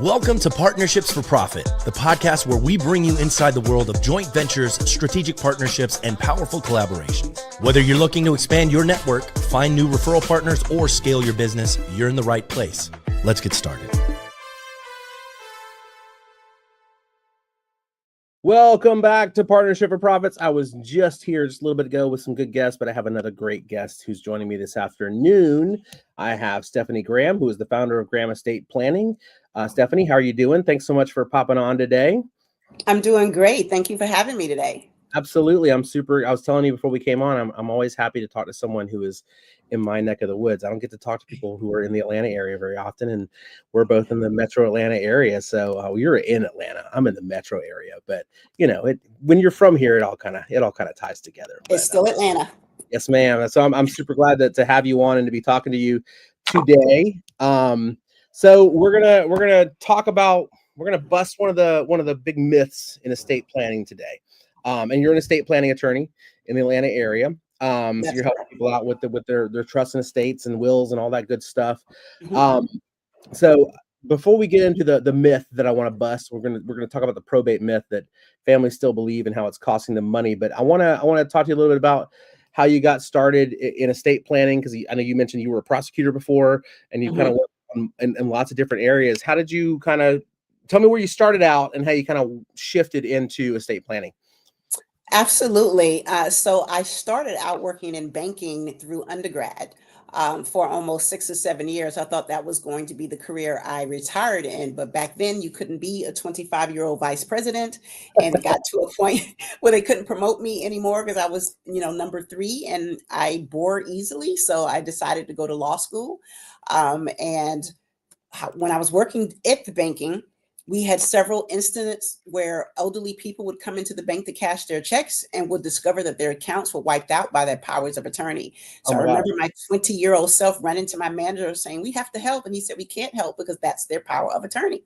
Welcome to Partnerships for Profit, the podcast where we bring you inside the world of joint ventures, strategic partnerships, and powerful collaborations. Whether you're looking to expand your network, find new referral partners, or scale your business, you're in the right place. Let's get started. Welcome back to Partnership for Profits. I was just here just a little bit ago with some good guests, but I have another great guest who's joining me this afternoon. I have Stephanie Graham, who is the founder of Graham Estate Planning. Stephanie, how are you doing? Thanks so much for popping on today. I'm doing great. Thank you for having me today. Absolutely. I was telling you before we came on, I'm always happy to talk to someone who is in my neck of the woods. I don't get to talk to people who are in the Atlanta area very often, and we're both in the metro Atlanta area. So you're in Atlanta. I'm in the metro area, but when you're from here, it all kind of ties together. It's still Atlanta. Yes, ma'am. So I'm super glad to have you on and to be talking to you today. So we're gonna bust one of the big myths in estate planning today. And you're an estate planning attorney in the Atlanta area. So you're helping people out with their trusts and estates and wills and all that good stuff. So before we get into the myth that I want to bust, we're gonna talk about the probate myth that families still believe and how it's costing them money. But I want to talk to you a little bit about how you got started in estate planning, because I know you mentioned you were a prosecutor before and you kind of worked in lots of different areas. How did you tell me where you started out and how you kind of shifted into estate planning? Absolutely. So I started out working in banking through undergrad for almost 6 or 7 years. I thought that was going to be the career I retired in. But back then, you couldn't be a 25-year-old vice president, and it got to a point where they couldn't promote me anymore because I was, number 3, and I bore easily. So I decided to go to law school. And when I was working at the banking, we had several incidents where elderly people would come into the bank to cash their checks and would discover that their accounts were wiped out by their powers of attorney. So I remember my 20-year-old self running to my manager saying, "We have to help." And he said, "We can't help because that's their power of attorney."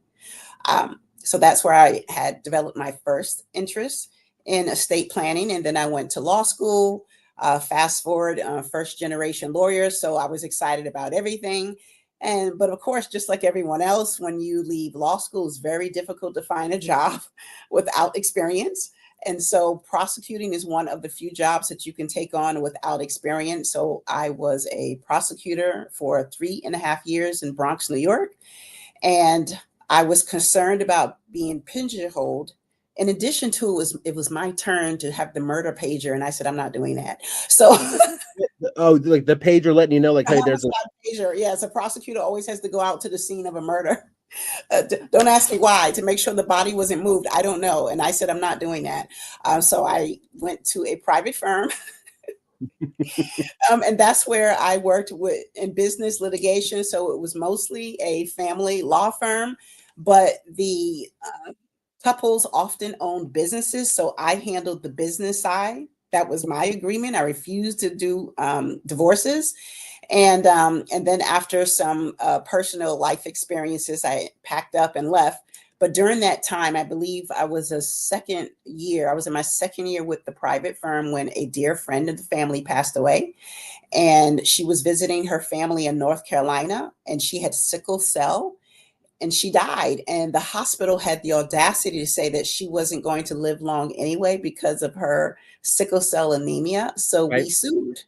So that's where I had developed my first interest in estate planning. And then I went to law school, fast forward, first generation lawyer. So I was excited about everything. But of course, just like everyone else, when you leave law school, it's very difficult to find a job without experience. And so prosecuting is one of the few jobs that you can take on without experience. So I was a prosecutor for 3.5 years in Bronx, New York. And I was concerned about being pigeonholed. In addition to it was my turn to have the murder pager, and I said, "I'm not doing that." So, like the pager letting you know, like, hey, there's a pager. Yes, a prosecutor always has to go out to the scene of a murder. Don't ask me why, to make sure the body wasn't moved. I don't know, and I said, "I'm not doing that." So I went to a private firm, and that's where I worked in business litigation. So it was mostly a family law firm, but the couples often owned businesses, so I handled the business side. That was my agreement. I refused to do divorces. And then after some personal life experiences, I packed up and left. But during that time, I believe I was in my second year with the private firm when a dear friend of the family passed away. And she was visiting her family in North Carolina, and she had sickle cell. And she died, and the hospital had the audacity to say that she wasn't going to live long anyway because of her sickle cell anemia. So we sued.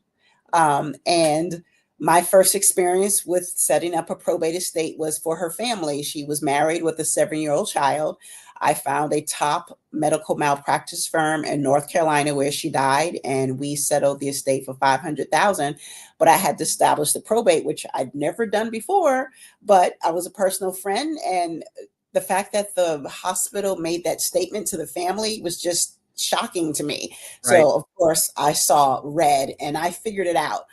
And my first experience with setting up a probate estate was for her family. She was married with a 7-year-old child. I found a top medical malpractice firm in North Carolina where she died, and we settled the estate for $500,000. But I had to establish the probate, which I'd never done before. But I was a personal friend, and the fact that the hospital made that statement to the family was just shocking to me. Right. So of course I saw red, and I figured it out.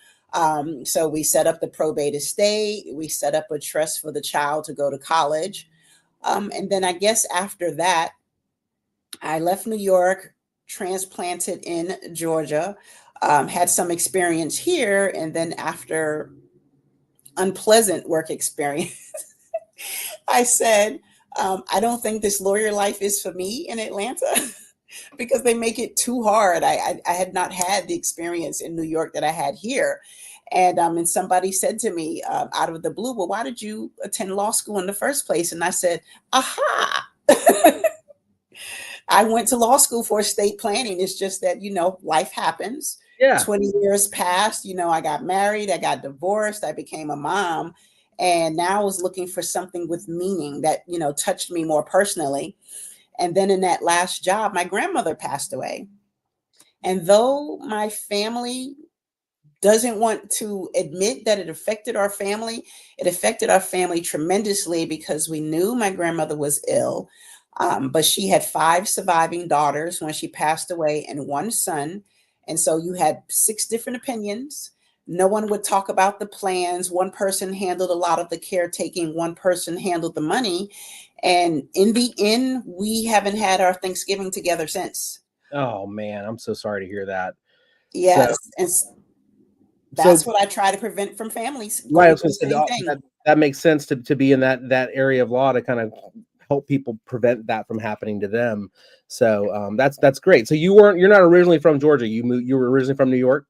So we set up the probate estate. We set up a trust for the child to go to college. And then I guess after that, I left New York, transplanted in Georgia, had some experience here. And then after unpleasant work experience, I said, I don't think this lawyer life is for me in Atlanta because they make it too hard. I had not had the experience in New York that I had here. And somebody said to me out of the blue, well, why did you attend law school in the first place? And I said, aha. I went to law school for estate planning. It's just that, life happens. Yeah. 20 years passed, I got married, I got divorced, I became a mom. And now I was looking for something with meaning that, touched me more personally. And then in that last job, my grandmother passed away. And though my family doesn't want to admit that it affected our family tremendously, because we knew my grandmother was ill. But she had 5 surviving daughters when she passed away and 1 son. And so you had 6 different opinions. No one would talk about the plans. One person handled a lot of the caretaking. One person handled the money. And in the end, we haven't had our Thanksgiving together since. Oh man, I'm so sorry to hear that. Yes. And that's what I try to prevent from families. Right. I was going to say that makes sense to be in that area of law to kind of help people prevent that from happening to them. So that's great. So you're not originally from Georgia. You were originally from New York.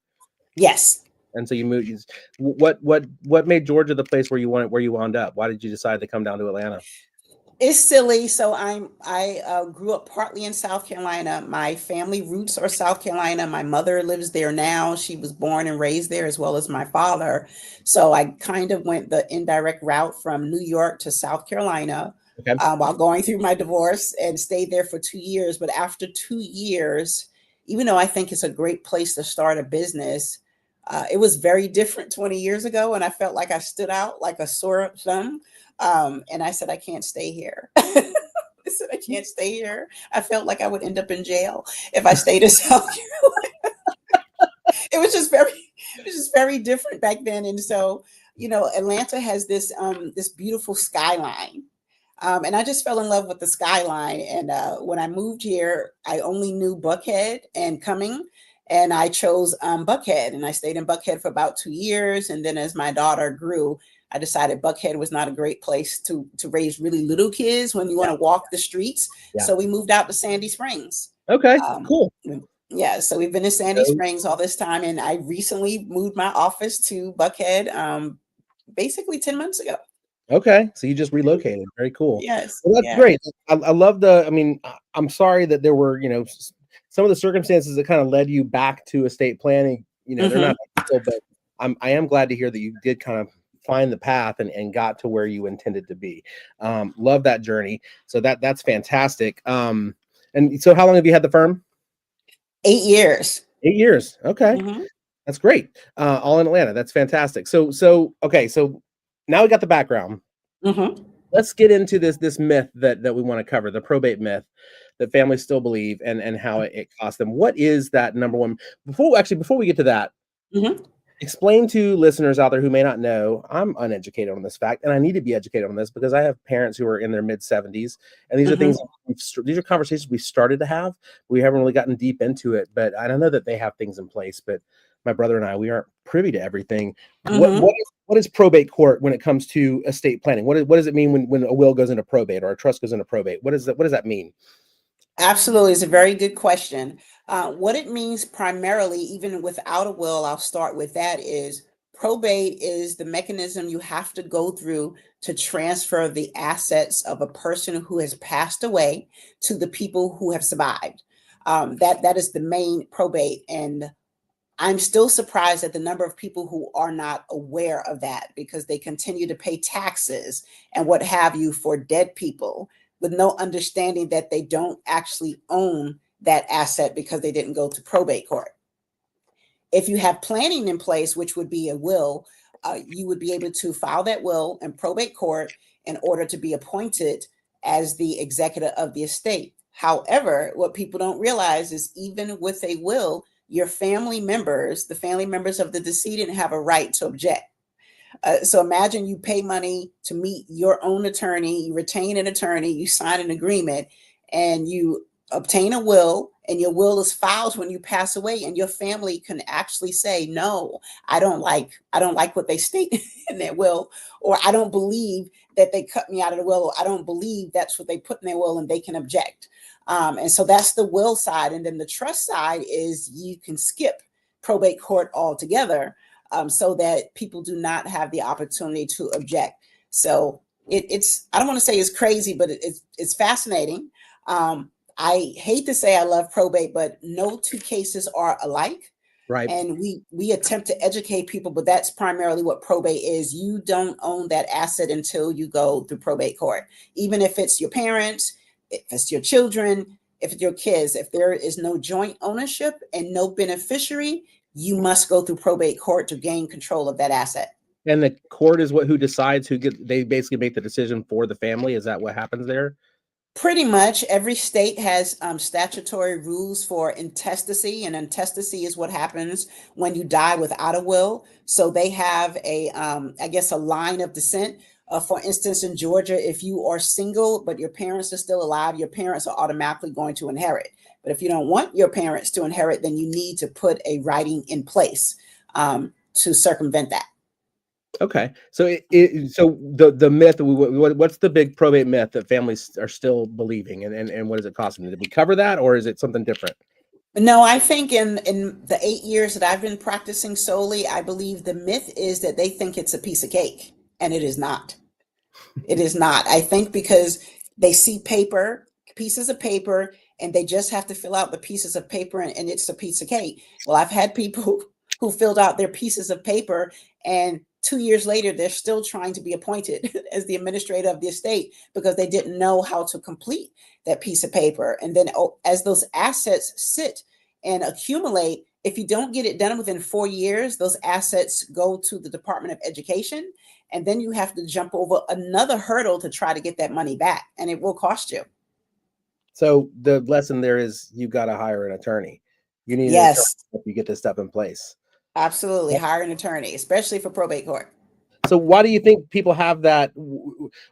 Yes. And so you moved. What made Georgia the place where you wound up? Why did you decide to come down to Atlanta? It's silly. So I grew up partly in South Carolina. My family roots are South Carolina. My mother lives there now. She was born and raised there, as well as my father. So I kind of went the indirect route from New York to South Carolina. Okay. While going through my divorce, and stayed there for 2 years. But after 2 years, even though I think it's a great place to start a business, it was very different 20 years ago. And I felt like I stood out like a sore thumb. And I said, I can't stay here. I said, I can't stay here. I felt like I would end up in jail if I stayed in South Carolina. It was just very different back then. And so, Atlanta has this beautiful skyline. And I just fell in love with the skyline. And when I moved here, I only knew Buckhead and Cumming. And I chose Buckhead. And I stayed in Buckhead for about 2 years. And then as my daughter grew, I decided Buckhead was not a great place to raise really little kids when you want to walk the streets. Yeah. So we moved out to Sandy Springs. Okay, cool. Yeah, so we've been in Sandy Springs all this time. And I recently moved my office to Buckhead basically 10 months ago. Okay, so you just relocated. Very cool. Yes. Well, that's great. I love I'm sorry that there were, some of the circumstances that kind of led you back to estate planning. They're not, but I am glad to hear that you did kind of find the path and got to where you intended to be. Love that journey. So that's fantastic. And so how long have you had the firm? 8 years. 8 years. Okay. That's great. All in Atlanta. That's fantastic. So okay. So now we got the background. Let's get into this myth that we want to cover, the probate myth that families still believe and how it costs them. What is that number one? Before we get to that, explain to listeners out there who may not know, I'm uneducated on this fact, and I need to be educated on this because I have parents who are in their mid-70s, and these are things, these are conversations we started to have. We haven't really gotten deep into it, but I don't know that they have things in place, but my brother and I, we aren't privy to everything. What is probate court when it comes to estate planning? What does it mean when a will goes into probate or a trust goes into probate? What does that mean? Absolutely. It's a very good question. What it means primarily, even without a will, I'll start with that, is probate is the mechanism you have to go through to transfer the assets of a person who has passed away to the people who have survived. That is the main probate. And I'm still surprised at the number of people who are not aware of that, because they continue to pay taxes and what have you for dead people with no understanding that they don't actually own that asset because they didn't go to probate court. If you have planning in place, which would be a will, you would be able to file that will in probate court in order to be appointed as the executor of the estate. However, what people don't realize is even with a will, your family members, the family members of the decedent, have a right to object. So imagine you pay money to meet your own attorney, you retain an attorney, you sign an agreement, and you obtain a will, and your will is filed when you pass away, and your family can actually say, no, I don't like what they state in their will, or I don't believe that they cut me out of the will, or I don't believe that's what they put in their will, and they can object. And so that's the will side. And then the trust side is you can skip probate court altogether. so that people do not have the opportunity to object. So it's, I don't want to say it's crazy, but it's fascinating. I hate to say I love probate, but no two cases are alike. Right. And we attempt to educate people, but that's primarily what probate is. You don't own that asset until you go through probate court. Even if it's your parents, if it's your children, if it's your kids, if there is no joint ownership and no beneficiary, you must go through probate court to gain control of that asset. And the court is who decides they basically make the decision for the family. Is that what happens there? Pretty much every state has statutory rules for intestacy, and intestacy is what happens when you die without a will. So they have I guess, a line of descent. For instance, in Georgia, if you are single, but your parents are still alive, your parents are automatically going to inherit. But if you don't want your parents to inherit, then you need to put a writing in place to circumvent that. Okay, so so the myth, what's the big probate myth that families are still believing, and what does it cost them? Did we cover that, or is it something different? No, I think in the 8 years that I've been practicing solely, I believe the myth is that they think it's a piece of cake, and it is not. It is not. I think because they see pieces of paper, and they just have to fill out the pieces of paper, and it's a piece of cake. Well, I've had people who filled out their pieces of paper, and 2 years later, they're still trying to be appointed as the administrator of the estate because they didn't know how to complete that piece of paper. And then as those assets sit and accumulate, if you don't get it done within 4 years, those assets go to the Department of Education. And then you have to jump over another hurdle to try to get that money back. And it will cost you. So the lesson there is you've got to hire an attorney. You need an attorney if you get this stuff in place. Absolutely. Hire an attorney, especially for probate court. So why do you think people have that?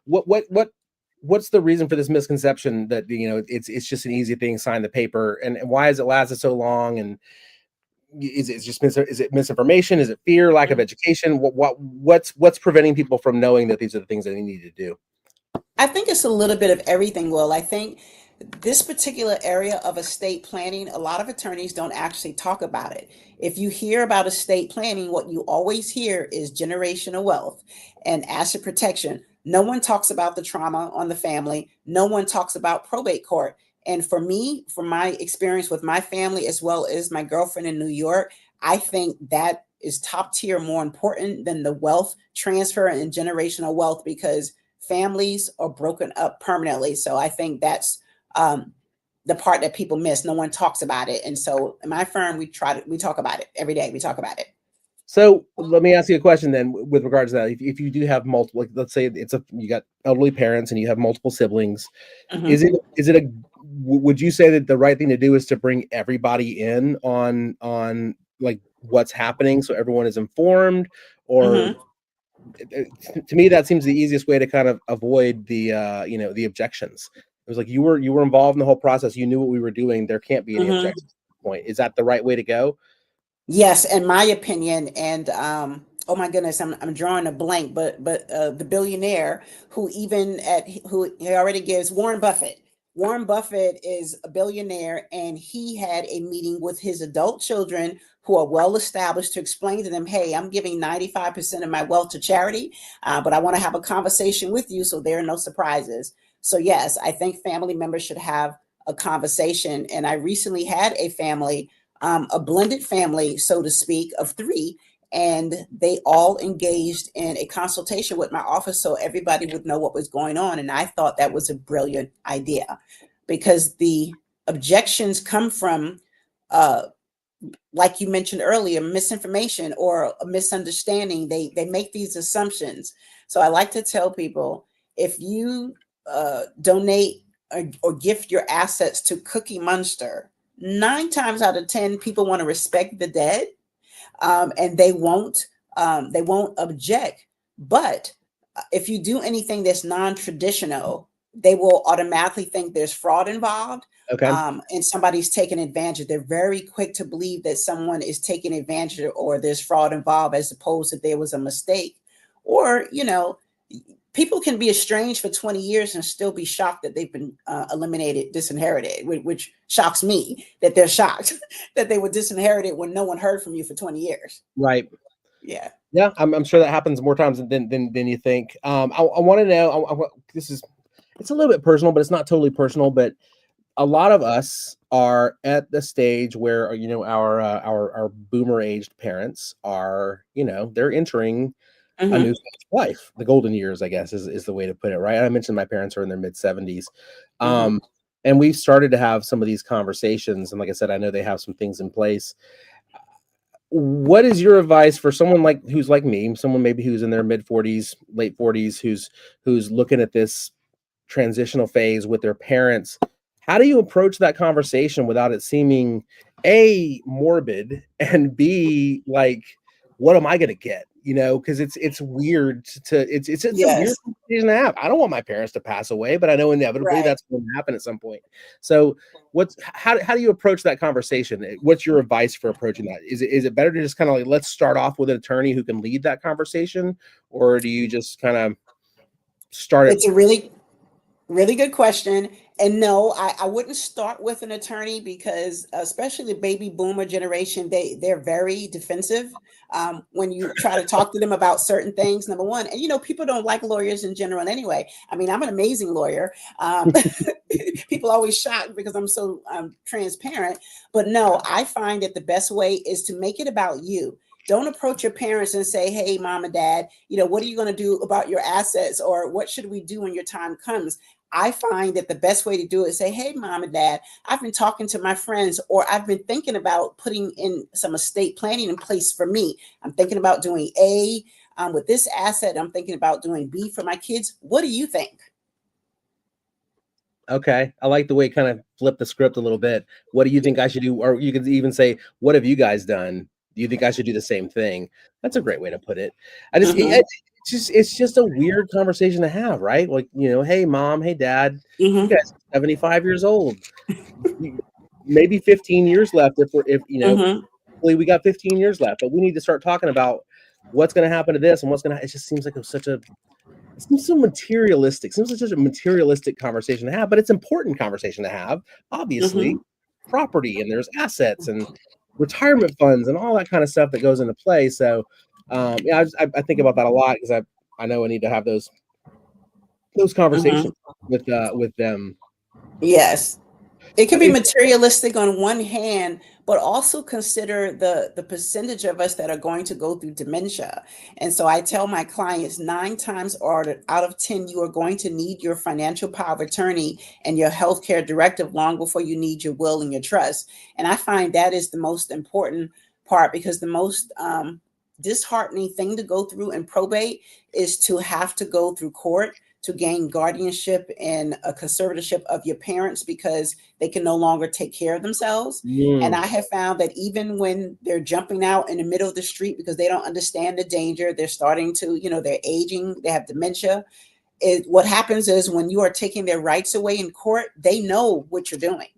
What's the reason for this misconception that, it's just an easy thing, sign the paper, and why has it lasted so long? And is it misinformation? Is it fear, lack of education? What's preventing people from knowing that these are the things that they need to do? I think it's a little bit of everything, Will. I think this particular area of estate planning, a lot of attorneys don't actually talk about it. If you hear about estate planning, what you always hear is generational wealth and asset protection. No one talks about the trauma on the family. No one talks about probate court. And for me, from my experience with my family, as well as my girlfriend in New York, I think that is top tier, more important than the wealth transfer and generational wealth, because families are broken up permanently. So I think that's the part that people miss. No one talks about it. And so in my firm, we talk about it every day. We talk about it. So let me ask you a question then with regards to that. If you do have multiple, let's say you got elderly parents and you have multiple siblings, would you say that the right thing to do is to bring everybody in on like what's happening so everyone is informed? Or to me, that seems the easiest way to kind of avoid the the objections. It was like you were involved in the whole process. You knew what we were doing. There can't be any objections at this point. Is that the right way to go? Yes, in my opinion. And oh my goodness, I'm drawing a blank, but the billionaire who he already gives, Warren Buffett. Warren Buffett is a billionaire, and he had a meeting with his adult children who are well established to explain to them, hey, I'm giving 95% of my wealth to charity, but I want to have a conversation with you so there are no surprises. So yes, I think family members should have a conversation. And I recently had a family, a blended family, so to speak, of 3, and they all engaged in a consultation with my office so everybody would know what was going on. And I thought that was a brilliant idea, because the objections come from, like you mentioned earlier, misinformation or a misunderstanding. They make these assumptions. So I like to tell people, if you donate or gift your assets to Cookie Monster, 9 times out of 10, people want to respect the dead, and they won't object. But if you do anything that's non-traditional, they will automatically think there's fraud involved. Okay. And somebody's taking advantage. They're very quick to believe that someone is taking advantage or there's fraud involved, as opposed to there was a mistake. Or, people can be estranged for 20 years and still be shocked that they've been disinherited, which shocks me that they're shocked that they were disinherited when no one heard from you for 20 years. Right. Yeah. Yeah, I'm sure that happens more times than you think. I want to know. It's a little bit personal, but it's not totally personal. But a lot of us are at the stage where our boomer aged parents are they're entering a Hmm. new phase of life. The golden years, I guess, is the way to put it, right? I mentioned my parents are in their mid 70s, Hmm. and we've started to have some of these conversations. And like I said, I know they have some things in place. What is your advice for someone who's like me, someone maybe who's in their mid 40s, late 40s, who's looking at this transitional phase with their parents? How do you approach that conversation without it seeming A, morbid, and B, like, what am I gonna get? Because it's weird it's a weird Yes. conversation to have. I don't want my parents to pass away, but I know inevitably Right. that's going to happen at some point. So how do you approach that conversation? What's your advice for approaching that? Is it better to just kind of like, let's start off with an attorney who can lead that conversation, or do you just kind of start it? It's a really good question. And no, I wouldn't start with an attorney because especially the baby boomer generation, they're very defensive when you try to talk to them about certain things, number one. And people don't like lawyers in general anyway. I mean, I'm an amazing lawyer. People always shocked because I'm so transparent. But no, I find that the best way is to make it about you. Don't approach your parents and say, hey, mom and dad, what are you going to do about your assets, or what should we do when your time comes? I find that the best way to do it is say, hey, mom and dad, I've been talking to my friends, or I've been thinking about putting in some estate planning in place for me. I'm thinking about doing A with this asset. I'm thinking about doing B for my kids. What do you think? Okay, I like the way it kind of flip the script a little bit. What do you think I should do? Or you could even say, what have you guys done? Do you think I should do the same thing? That's a great way to put it. Hmm. It's just a weird conversation to have, right? Like, hey mom, hey dad, you Hmm. guys are 75 years old. Maybe 15 years left Hmm. hopefully we got 15 years left, but we need to start talking about what's going to happen to this and it just seems like it seems so materialistic. Seems like such a materialistic conversation to have, but it's important conversation to have. Obviously, Hmm. property and there's assets and retirement funds and all that kind of stuff that goes into play. So, yeah, I think about that a lot because I know I need to have those conversations Hmm. with them. Yes. It can be If materialistic on one hand, but also consider the percentage of us that are going to go through dementia. And so I tell my clients 9 times out of 10, you are going to need your financial power of attorney and your healthcare directive long before you need your will and your trust. And I find that is the most important part, because the most disheartening thing to go through in probate is to have to go through court to gain guardianship and a conservatorship of your parents because they can no longer take care of themselves. And mm, I have found that even when they're jumping out in the middle of the street because they don't understand the danger, they're starting to, they're aging, they have dementia. What happens is when you are taking their rights away in court, they know what you're doing.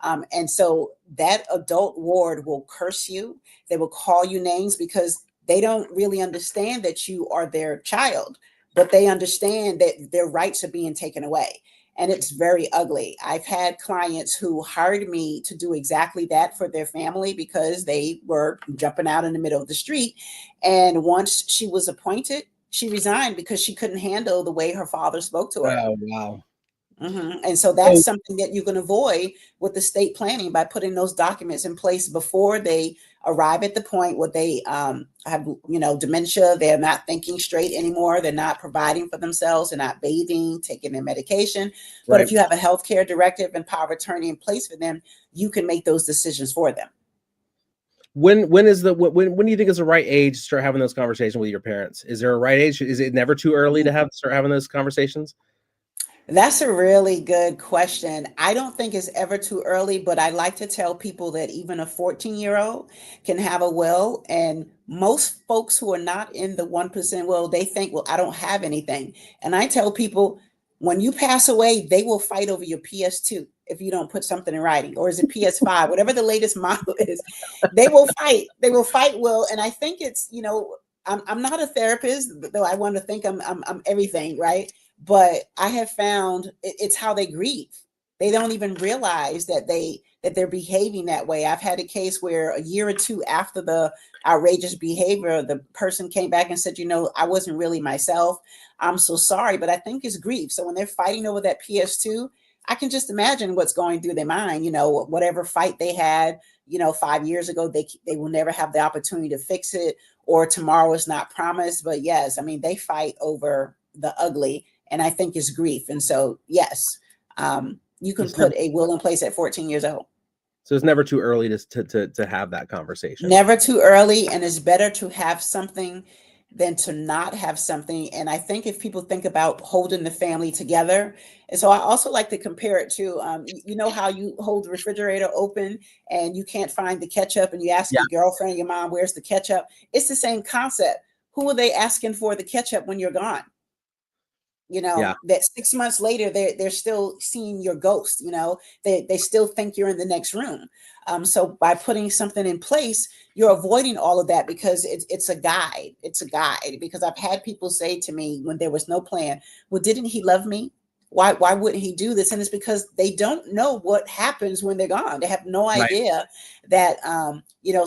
And so that adult ward will curse you. They will call you names because they don't really understand that you are their child, but they understand that their rights are being taken away. And it's very ugly. I've had clients who hired me to do exactly that for their family because they were jumping out in the middle of the street. And once she was appointed, she resigned because she couldn't handle the way her father spoke to her. oh wow. And so that's So something that you can avoid with estate planning by putting those documents in place before they arrive at the point where they have, dementia. They're not thinking straight anymore. They're not providing for themselves. They're not bathing, taking their medication. But right. if you have a healthcare directive and power of attorney in place for them, you can make those decisions for them. When do you think is the right age to start having those conversations with your parents? Is there a right age? Is it never too early to start having those conversations? That's a really good question. I don't think it's ever too early, but I like to tell people that even a 14-year-old can have a will. And most folks who are not in the 1% will, they think, well, I don't have anything. And I tell people, when you pass away, they will fight over your PS2 if you don't put something in writing, or is it PS5, whatever the latest model is. They will fight. They will fight. Will. And I think it's, I'm not a therapist, though I want to think I'm everything, right? But I have found it's how they grieve. they don't even realize that they're behaving that way. I've had a case where a year or two after the outrageous behavior, the person came back and said, I wasn't really myself. I'm so sorry, but I think it's grief. So when they're fighting over that PS2, I can just imagine what's going through their mind, whatever fight they had, 5 years ago, they will never have the opportunity to fix it, or tomorrow is not promised. But yes, I mean, they fight over the ugly, and I think it's grief. And so, yes, you can put a will in place at 14 years old. So it's never too early to have that conversation. Never too early. And it's better to have something than to not have something. And I think if people think about holding the family together, and so I also like to compare it to, how you hold the refrigerator open and you can't find the ketchup and you ask your girlfriend or your mom, where's the ketchup? It's the same concept. Who are they asking for the ketchup when you're gone? That 6 months later, they're still seeing your ghost, they still think you're in the next room. So by putting something in place, you're avoiding all of that, because it's a guide. It's a guide, because I've had people say to me when there was no plan, well, didn't he love me? Why wouldn't he do this? And it's because they don't know what happens when they're gone. They have no idea that,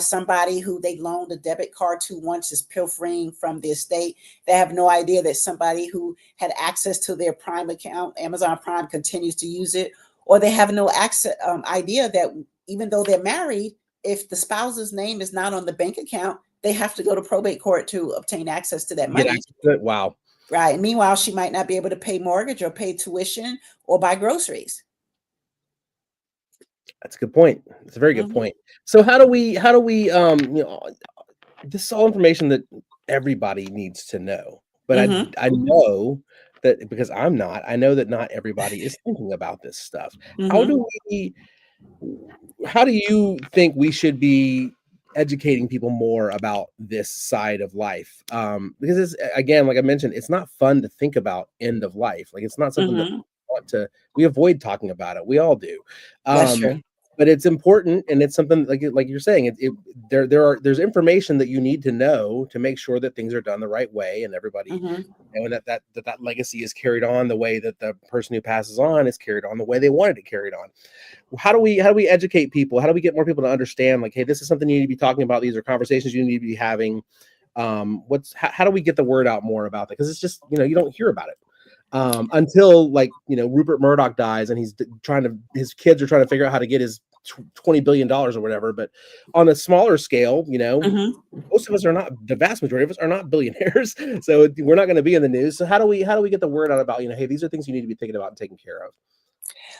somebody who they loaned a debit card to once is pilfering from the estate. They have no idea that somebody who had access to their Prime account, Amazon Prime, continues to use it. Or they have no idea that even though they're married, if the spouse's name is not on the bank account, they have to go to probate court to obtain access to that money. Wow. Right. And meanwhile, she might not be able to pay mortgage or pay tuition or buy groceries. That's a good point. It's a very good point. So how do we, this is all information that everybody needs to know, but I know that because I know that not everybody is thinking about this stuff. How do you think we should be educating people more about this side of life? Because it's, again, like I mentioned, it's not fun to think about end of life. Like, it's not something that we avoid talking about it. We all do. That's true. But it's important, and it's something like you're saying. There's information that you need to know to make sure that things are done the right way, and everybody, and that legacy is carried on the way that the person who passes on is carried on the way they wanted to carry it on. How do we educate people? How do we get more people to understand? Like, hey, this is something you need to be talking about. These are conversations you need to be having. How do we get the word out more about that? Because it's just you don't hear about it. Until Rupert Murdoch dies and his kids are trying to figure out how to get his $20 billion or whatever. But on a smaller scale, most of us are not, the vast majority of us are not billionaires. So we're not going to be in the news. So how do we get the word out about, hey, these are things you need to be thinking about and taking care of?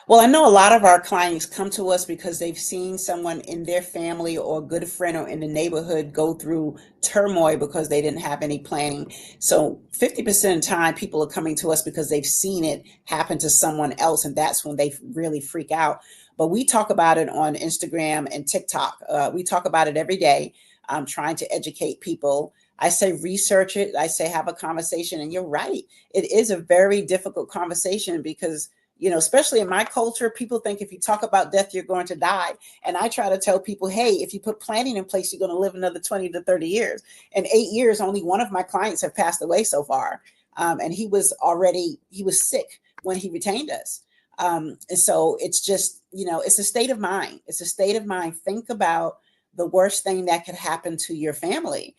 Well, I know a lot of our clients come to us because they've seen someone in their family or a good friend or in the neighborhood go through turmoil because they didn't have any planning. So 50% of the time, people are coming to us because they've seen it happen to someone else, and that's when they really freak out. But we talk about it on Instagram and TikTok. We talk about it every day. I'm trying to educate people. I say research it. I say have a conversation. And you're right. It is a very difficult conversation because especially in my culture, people think if you talk about death, you're going to die. And I try to tell people, hey, if you put planning in place, you're going to live another 20 to 30 years. In 8 years, only one of my clients have passed away so far. And he was sick when he retained us. And so it's just, it's a state of mind. It's a state of mind. Think about the worst thing that could happen to your family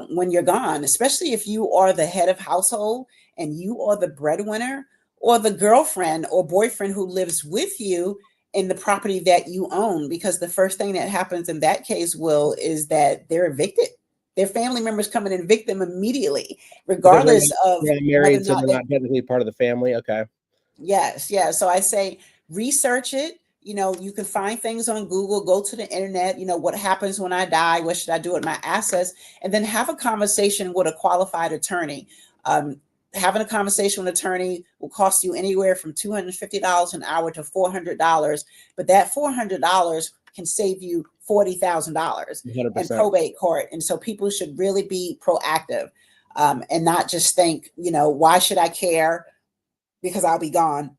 when you're gone, especially if you are the head of household and you are the breadwinner, or the girlfriend or boyfriend who lives with you in the property that you own, because the first thing that happens in that case, Will, is that they're evicted. Their family members come and evict them immediately, regardless of they're married, so they're not technically part of the family. Okay. Yes. Yeah. So I say research it. You can find things on Google, go to the internet, what happens when I die? What should I do with my assets? And then have a conversation with a qualified attorney. Having a conversation with an attorney will cost you anywhere from $250 an hour to $400. But that $400 can save you $40,000 in probate court. And so people should really be proactive and not just think, why should I care? Because I'll be gone.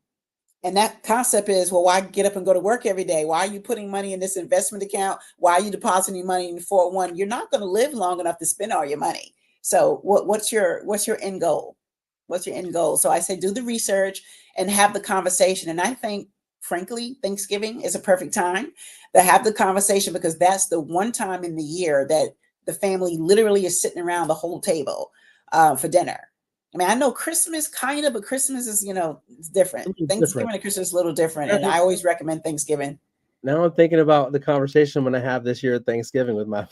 And that concept is, well, why get up and go to work every day? Why are you putting money in this investment account? Why are you depositing money in 401? You're not going to live long enough to spend all your money. So what's your end goal? What's your end goal? So I say, do the research and have the conversation. And I think frankly, Thanksgiving is a perfect time to have the conversation, because that's the one time in the year that the family literally is sitting around the whole table for dinner. I mean, I know Christmas kind of, but Christmas is, it's different. It's Thanksgiving different. and Christmas is a little different. And I always recommend Thanksgiving. Now I'm thinking about the conversation I'm going to have this year at Thanksgiving with my.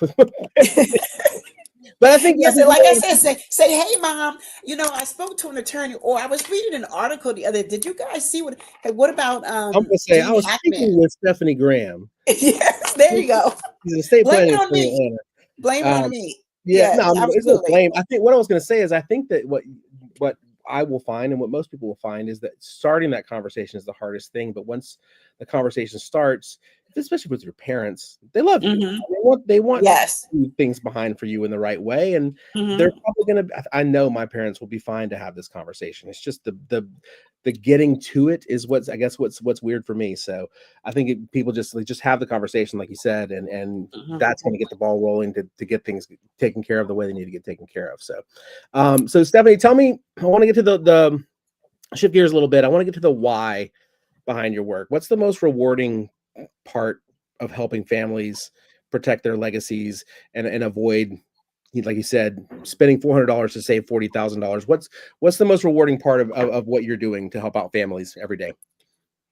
But I think, yes, like I said, say, hey, Mom, I spoke to an attorney, or I was reading an article the other. Did you guys see what about I'm going to say, I was speaking with Stephanie Graham. Yes, there you go. He's an estate Blame planning it on me. Atlanta. Blame it on me. Yeah, yes, no, it's no absolutely. blame. I think what I was going to say is I think that what I will find, and what most people will find, is that starting that conversation is the hardest thing. But once the conversation starts, especially with your parents, they love you. Mhm. They want Yes. to do things behind for you in the right way, and they're probably going to. I know my parents will be fine to have this conversation. It's just the getting to it is what's weird for me. So I think people just have the conversation, like you said, and that's going to get the ball rolling to get things taken care of the way they need to get taken care of. So, so Stephanie, tell me, I want to get to the shift gears a little bit. I want to get to the why behind your work. What's the most rewarding part of helping families protect their legacies and avoid, like you said, spending $400 to save $40,000? What's the most rewarding part of what you're doing to help out families every day?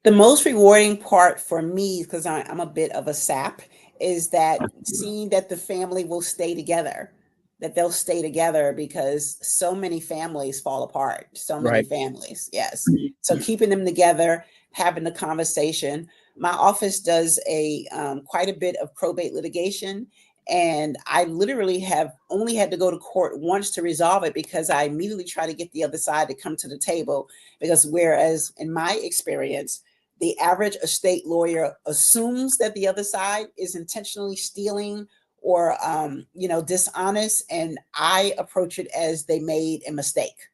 The most rewarding part for me, because I'm a bit of a sap, is that seeing that the family will stay together, that they'll stay together, because so many families fall apart. So many families. Yes. So keeping them together, having the conversation. My office does quite a bit of probate litigation. And I literally have only had to go to court once to resolve it, because I immediately try to get the other side to come to the table. Because whereas in my experience, the average estate lawyer assumes that the other side is intentionally stealing or dishonest, and I approach it as they made a mistake.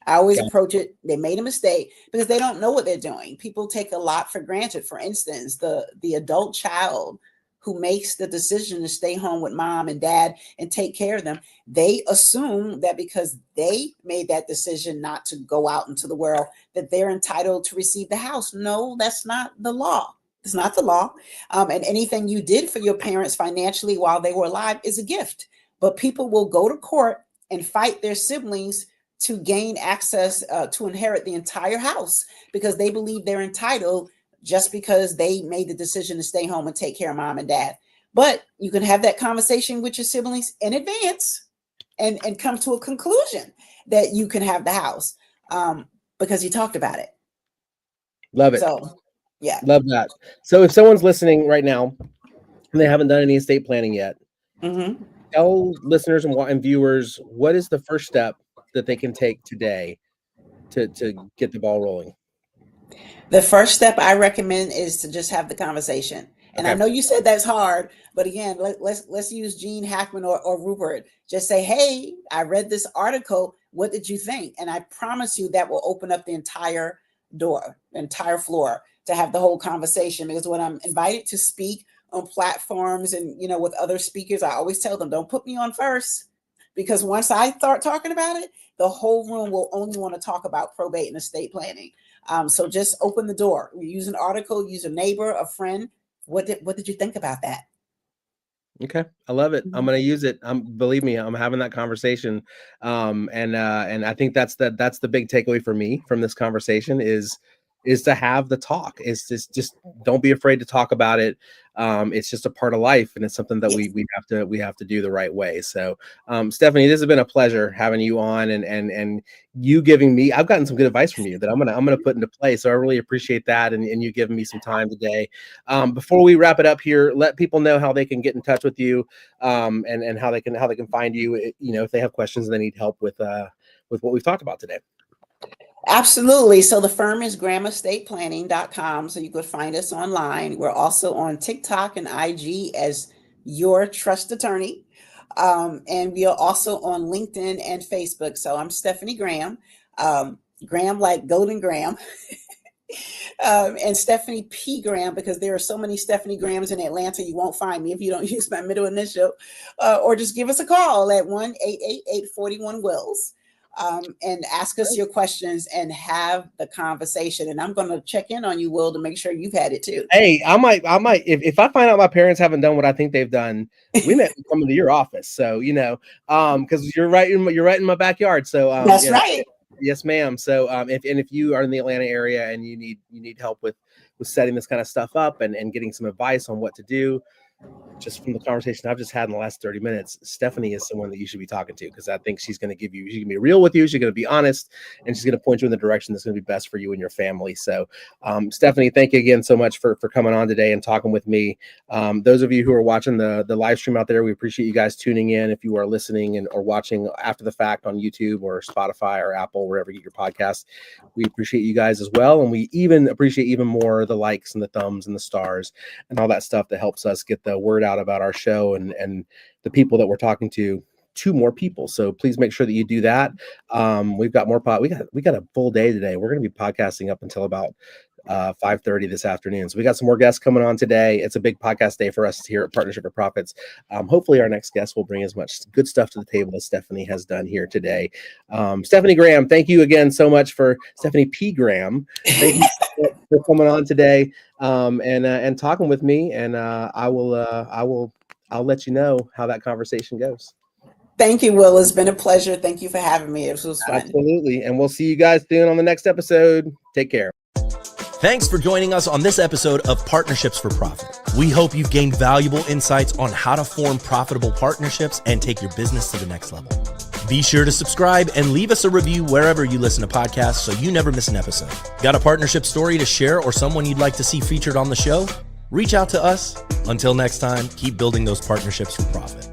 I always approach it, they made a mistake, because they don't know what they're doing. People take a lot for granted. For instance, the adult child who makes the decision to stay home with mom and dad and take care of them, they assume that because they made that decision not to go out into the world, that they're entitled to receive the house. No, that's not the law. It's not the law. And anything you did for your parents financially while they were alive is a gift. But people will go to court and fight their siblings to gain access to inherit the entire house, because they believe they're entitled just because they made the decision to stay home and take care of mom and dad. But you can have that conversation with your siblings in advance and come to a conclusion that you can have the house because you talked about it. Love it. So, yeah. Love that. So if someone's listening right now and they haven't done any estate planning yet, tell listeners and viewers, what is the first step that they can take today to get the ball rolling? The first step I recommend is to just have the conversation. And I know you said that's hard, but again, let's use Gene Hackman or Rupert. Just say, hey, I read this article. What did you think? And I promise you that will open up the entire door, the entire floor to have the whole conversation. Because when I'm invited to speak on platforms and, with other speakers, I always tell them, don't put me on first. Because once I start talking about it, the whole room will only want to talk about probate and estate planning. So just open the door. Use an article, use a neighbor, a friend. What did you think about that? Okay, I love it. I'm going to use it. Believe me, I'm having that conversation. And I think that's the big takeaway for me from this conversation is to have the talk. It's just don't be afraid to talk about it. It's just a part of life, and it's something that we have to do the right way. So, Stephanie, this has been a pleasure having you on, and you giving me. I've gotten some good advice from you that I'm gonna put into play. So I really appreciate that, and you giving me some time today. Before we wrap it up here, let people know how they can get in touch with you, and how they can find you. If they have questions and they need help with what we've talked about today. Absolutely. So the firm is grahamestateplanning.com. So you could find us online. We're also on TikTok and IG as Your Trust Attorney. And we are also on LinkedIn and Facebook. So I'm Stephanie Graham, Graham like Golden Graham, and Stephanie P. Graham, because there are so many Stephanie Grahams in Atlanta, you won't find me if you don't use my middle initial, or just give us a call at 1-888-41-WILLS. and ask us your questions and have the conversation. And I'm going to check in on you, Will, to make sure you've had it too. Hey, I might, if I find out my parents haven't done what I think they've done, we may be coming to your office. So, because you're right in my backyard. So that's right. Yes, ma'am. So if you are in the Atlanta area and you need help with setting this kind of stuff up and getting some advice on what to do, just from the conversation I've just had in the last 30 minutes, Stephanie is someone that you should be talking to, because I think she's going to be real with you. She's going to be honest, and she's going to point you in the direction that's going to be best for you and your family. So, Stephanie, thank you again so much for coming on today and talking with me. Those of you who are watching the live stream out there, we appreciate you guys tuning in. If you are listening or watching after the fact on YouTube or Spotify or Apple, wherever you get your podcasts, we appreciate you guys as well. And we even appreciate even more the likes and the thumbs and the stars and all that stuff that helps us get the word out about our show and the people that we're talking to more people. So please make sure that you do that. We've got more we got a full day today. We're going to be podcasting up until about 5:30 this afternoon. So we got some more guests coming on today. It's a big podcast day for us here at Partnership for Profits. Hopefully our next guest will bring as much good stuff to the table as Stephanie has done here today. Stephanie Graham, thank you again so much for Stephanie P. Graham. Thank you for coming on today and talking with me. And I'll let you know how that conversation goes. Thank you, Will. It's been a pleasure. Thank you for having me. It was fun. Absolutely. And we'll see you guys soon on the next episode. Take care. Thanks for joining us on this episode of Partnerships for Profit. We hope you've gained valuable insights on how to form profitable partnerships and take your business to the next level. Be sure to subscribe and leave us a review wherever you listen to podcasts so you never miss an episode. Got a partnership story to share or someone you'd like to see featured on the show? Reach out to us. Until next time, keep building those partnerships for profit.